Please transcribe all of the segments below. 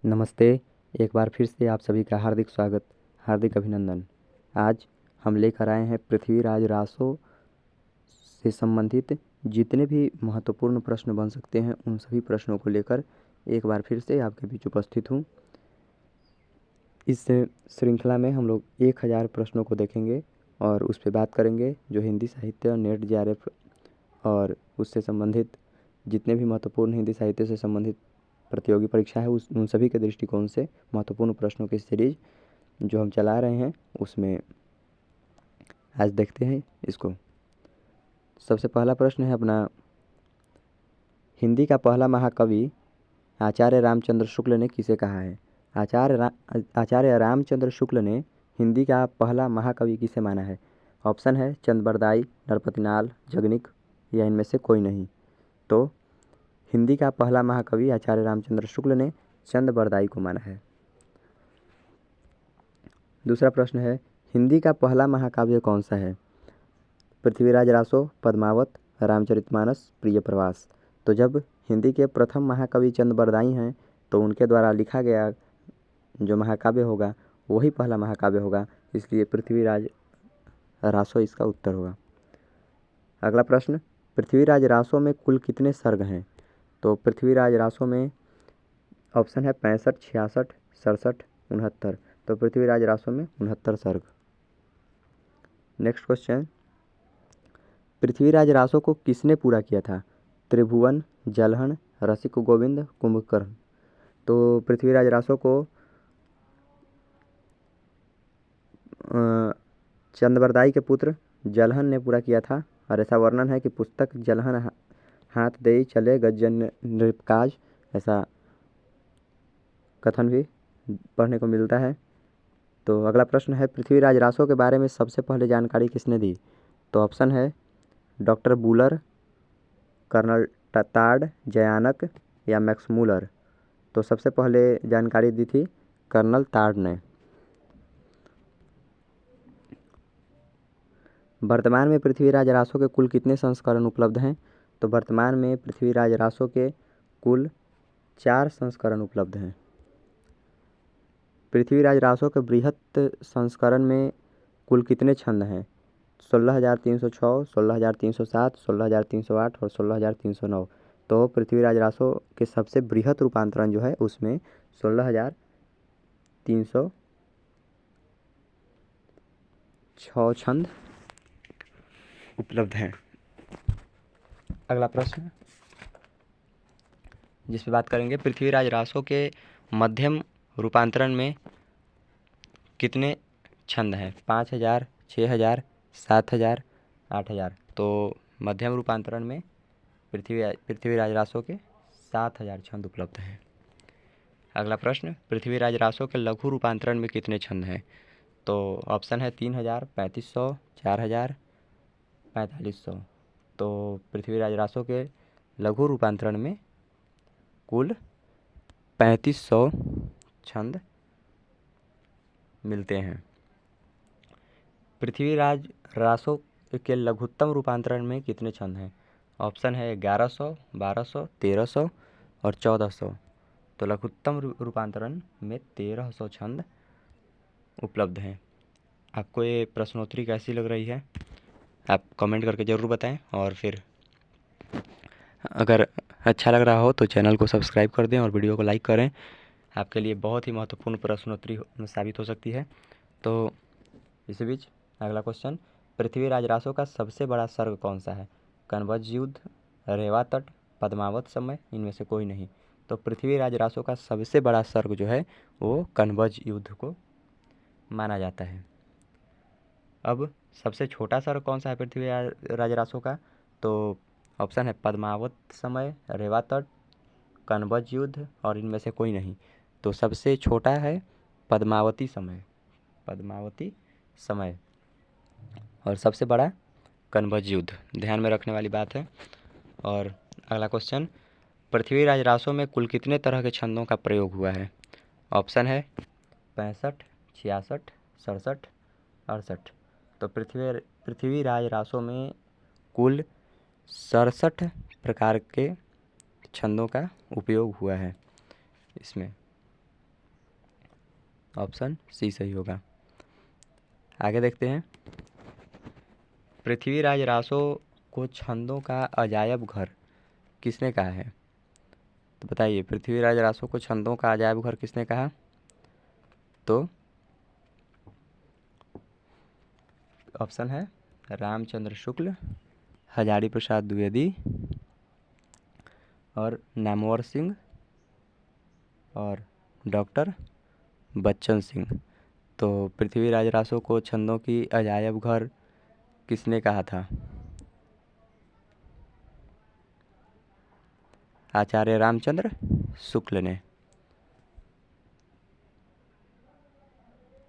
नमस्ते। एक बार फिर से आप सभी का हार्दिक स्वागत, हार्दिक अभिनंदन। आज हम लेकर आए हैं पृथ्वीराज रासो से संबंधित जितने भी महत्वपूर्ण प्रश्न बन सकते हैं उन सभी प्रश्नों को लेकर एक बार फिर से आपके बीच उपस्थित हूँ। इस श्रृंखला में हम लोग 1000 प्रश्नों को देखेंगे और उस पर बात करेंगे जो हिंदी साहित्य, नेट, जेआरएफ और उससे संबंधित जितने भी महत्वपूर्ण हिंदी साहित्य से संबंधित प्रतियोगी परीक्षा है उन सभी के दृष्टिकोण से महत्वपूर्ण प्रश्नों की सीरीज जो हम चला रहे हैं उसमें आज देखते हैं इसको। सबसे पहला प्रश्न है अपना, हिंदी का पहला महाकवि आचार्य रामचंद्र शुक्ल ने किसे कहा है? आचार्य रामचंद्र शुक्ल ने हिंदी का पहला महाकवि किसे माना है? ऑप्शन है चंद-बरदाई, नरपतिनाल, जगनिक या इनमें से कोई नहीं। तो हिंदी का पहला महाकवि आचार्य रामचंद्र शुक्ल ने चंद-बरदाई को माना है। दूसरा प्रश्न है, हिंदी का पहला महाकाव्य कौन सा है? पृथ्वीराज रासो, पद्मावत, रामचरितमानस, प्रियप्रवास। तो जब हिंदी के प्रथम महाकवि चंद-बरदाई हैं तो उनके द्वारा लिखा गया जो महाकाव्य होगा वही पहला महाकाव्य होगा, इसलिए पृथ्वीराज रासो इसका उत्तर होगा। अगला प्रश्न, पृथ्वीराज रासो में कुल कितने सर्ग हैं? तो पृथ्वीराज रासो में ऑप्शन है 65, 66, 67, 69। तो पृथ्वीराज रासो में 69 सर्ग। नेक्स्ट क्वेश्चन, पृथ्वीराज रासो को किसने पूरा किया था? त्रिभुवन, जलहन, रसिक गोविंद, कुंभकर्ण। तो पृथ्वीराज रासो को चंद-बरदाई के पुत्र जलहन ने पूरा किया था और ऐसा वर्णन है कि पुस्तक जलहन हाथ देई चले गजन नृपकाज, ऐसा कथन भी पढ़ने को मिलता है। तो अगला प्रश्न है, पृथ्वीराज रासो के बारे में सबसे पहले जानकारी किसने दी? तो ऑप्शन है doctor Buhler, colonel tarred, Jayanaka या मैक्समूलर। तो सबसे पहले जानकारी दी थी कर्नल टार्ड ने। वर्तमान में पृथ्वीराज रासो के कुल कितने संस्करण उपलब्ध हैं? तो वर्तमान में पृथ्वीराज रासो के कुल 4 संस्करण उपलब्ध हैं। पृथ्वीराज रासो के बृहत संस्करण में कुल कितने छंद हैं? 16,306, 16,307, 16,308 और 16,309। तो पृथ्वीराज रासो के सबसे बृहत रूपांतरण जो है उसमें 16,306 छंद उपलब्ध हैं। अगला प्रश्न जिस पे बात करेंगे, पृथ्वीराज रासो के मध्यम रूपांतरण में कितने छंद हैं? 5,000, 6,000, 7,000, 8,000। तो मध्यम रूपांतरण में पृथ्वीराज रासो के 7,000 छंद उपलब्ध हैं। अगला प्रश्न, पृथ्वीराज रासो के लघु रूपांतरण में कितने छंद हैं? तो ऑप्शन है 3,000, 3,500, 4,000, 4,500। तो पृथ्वीराज रासो के लघु रूपांतरण में कुल 3,500 छंद मिलते हैं। पृथ्वीराज रासो के लघुत्तम रूपांतरण में कितने छंद हैं? ऑप्शन है 1100, 1200, 1300 और 1400। तो लघुत्तम रूपांतरण में 1300 छंद उपलब्ध हैं। आपको ये प्रश्नोत्तरी कैसी लग रही है आप कमेंट करके ज़रूर बताएं, और फिर अगर अच्छा लग रहा हो तो चैनल को सब्सक्राइब कर दें और वीडियो को लाइक करें। आपके लिए बहुत ही महत्वपूर्ण प्रश्नोत्तरी साबित हो सकती है। तो इसी बीच अगला क्वेश्चन, पृथ्वीराज रासो का सबसे बड़ा सर्ग कौन सा है? कनबज युद्ध, रेवा तट, पद्मावत समय, इनमें से कोई नहीं। तो पृथ्वीराज रासो का सबसे बड़ा सर्ग जो है वो कनबज युद्ध को माना जाता है। अब सबसे छोटा सर्ग कौन सा है पृथ्वीराज रासो का? तो ऑप्शन है पद्मावत समय, रेवा तट, कनबज युद्ध और इनमें से कोई नहीं। तो सबसे छोटा है पद्मावती समय, पद्मावती समय, और सबसे बड़ा कनबज युद्ध। ध्यान में रखने वाली बात है। और अगला क्वेश्चन, पृथ्वीराज रासो में कुल कितने तरह के छंदों का प्रयोग हुआ है? ऑप्शन है 65, 66, 67, 68। तो पृथ्वीराज रासो में कुल 67 प्रकार के छंदों का उपयोग हुआ है इसमें। ऑप्शन सी सही होगा। आगे देखते हैं। पृथ्वीराज रासो को छंदों का अजायब घर किसने कहा है? तो बताइए, पृथ्वीराज रासो को छंदों का अजायब घर किसने कहा? तो ऑप्शन है रामचंद्र शुक्ल, हजारी प्रसाद द्विवेदी और नामवर सिंह और डॉक्टर बच्चन सिंह। तो पृथ्वीराज रासो को छंदों की अजायब घर किसने कहा था? आचार्य रामचंद्र शुक्ल ने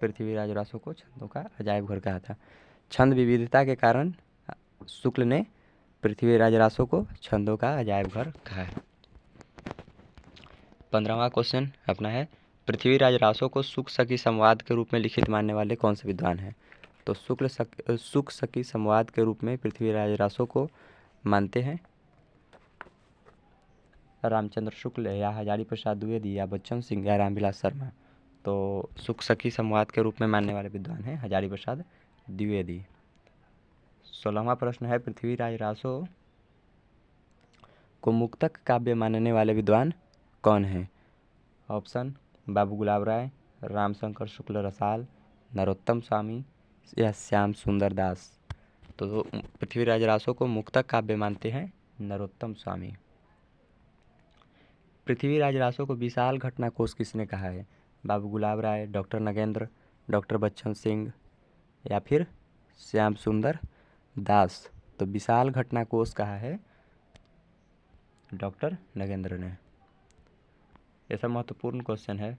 पृथ्वीराज रासो को छंदों का अजायब घर कहा था। छंद विविधता के कारण शुक्ल ने पृथ्वीराज रासो को छंदों का अजायब घर कहा है। 15वां क्वेश्चन अपना है, पृथ्वीराज रासो को सुख सखी संवाद के रूप में लिखित मानने वाले कौन से विद्वान हैं? तो सुख सखी संवाद के रूप में पृथ्वीराज रासो को मानते हैं रामचंद्र शुक्ल या हजारी प्रसाद द्विवेदी या बच्चन सिंह या रामविलास शर्मा। तो सुख सखी संवाद के रूप में मानने वाले विद्वान हैं हजारी प्रसाद द्विवेदी। 16वां प्रश्न है, पृथ्वीराज रासो को मुक्तक काव्य मानने वाले विद्वान कौन हैं? ऑप्शन बाबू गुलाब राय, रामशंकर शुक्ल रसाल, नरोत्तम स्वामी या श्याम सुंदर दास। तो पृथ्वीराज रासो को मुक्तक काव्य मानते हैं नरोत्तम स्वामी। पृथ्वीराज रासो को विशाल घटनाकोश किसने कहा है? बाबू गुलाब राय, डॉक्टर नगेंद्र, डॉक्टर बच्चन सिंह या फिर श्याम सुंदर दास। तो विशाल घटनाकोश कहा है डॉक्टर नगेंद्र ने। ऐसा महत्वपूर्ण क्वेश्चन है।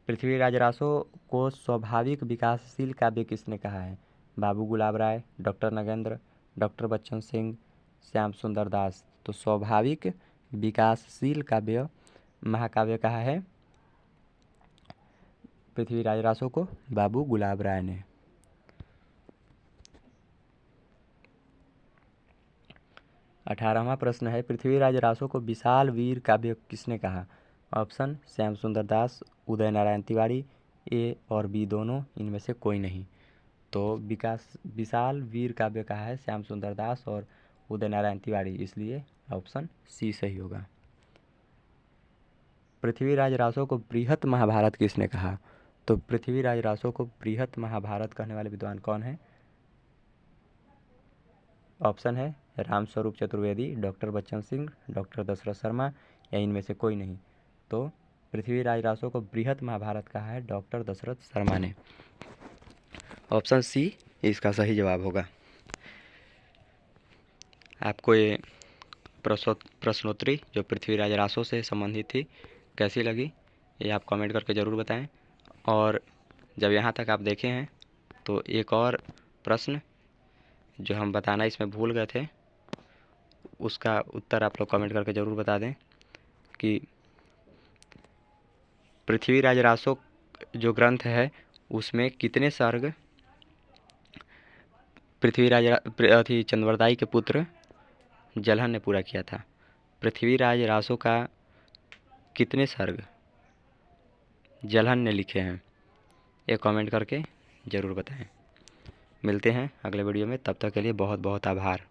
पृथ्वीराज रासो को स्वाभाविक विकासशील काव्य किसने कहा है? बाबू गुलाब राय, डॉक्टर नगेंद्र, डॉक्टर बच्चन सिंह, श्याम सुंदर दास। तो स्वाभाविक विकासशील काव्य महाकाव्य कहा है पृथ्वीराज रासो को बाबू गुलाब राय ने। 18वां प्रश्न है, पृथ्वीराज रासो को विशाल वीर काव्य किसने कहा? ऑप्शन श्याम सुंदर दास, उदय नारायण तिवारी, ए और बी दोनों, इनमें से कोई नहीं। तो विशाल वीर काव्य कहा है श्याम सुंदर दास और उदय नारायण तिवारी, इसलिए ऑप्शन सी सही होगा। पृथ्वीराज रासो को बृहत महाभारत किसने कहा? तो पृथ्वीराज रासो को बृहत महाभारत कहने वाले विद्वान कौन है? ऑप्शन है रामस्वरूप चतुर्वेदी, डॉक्टर बच्चन सिंह, डॉक्टर दशरथ शर्मा या इनमें से कोई नहीं। तो पृथ्वीराज रासो को बृहत महाभारत कहा है डॉक्टर दशरथ शर्मा ने। ऑप्शन सी इसका सही जवाब होगा। आपको ये प्रश्नोत्तरी जो पृथ्वीराज रासो से संबंधित थी कैसी लगी, ये आप कमेंट करके ज़रूर बताएं। और जब यहाँ तक आप देखे हैं तो एक और प्रश्न जो हम बताना इसमें भूल गए थे, उसका उत्तर आप लोग कमेंट करके ज़रूर बता दें कि पृथ्वीराज रासो जो ग्रंथ है उसमें कितने सर्ग पृथ्वीराज चंद्रवरदाई के पुत्र जलहन ने पूरा किया था? पृथ्वीराज रासो का कितने सर्ग जलहन ने लिखे हैं, ये कमेंट करके ज़रूर बताएं। मिलते हैं अगले वीडियो में, तब तक के लिए बहुत बहुत आभार।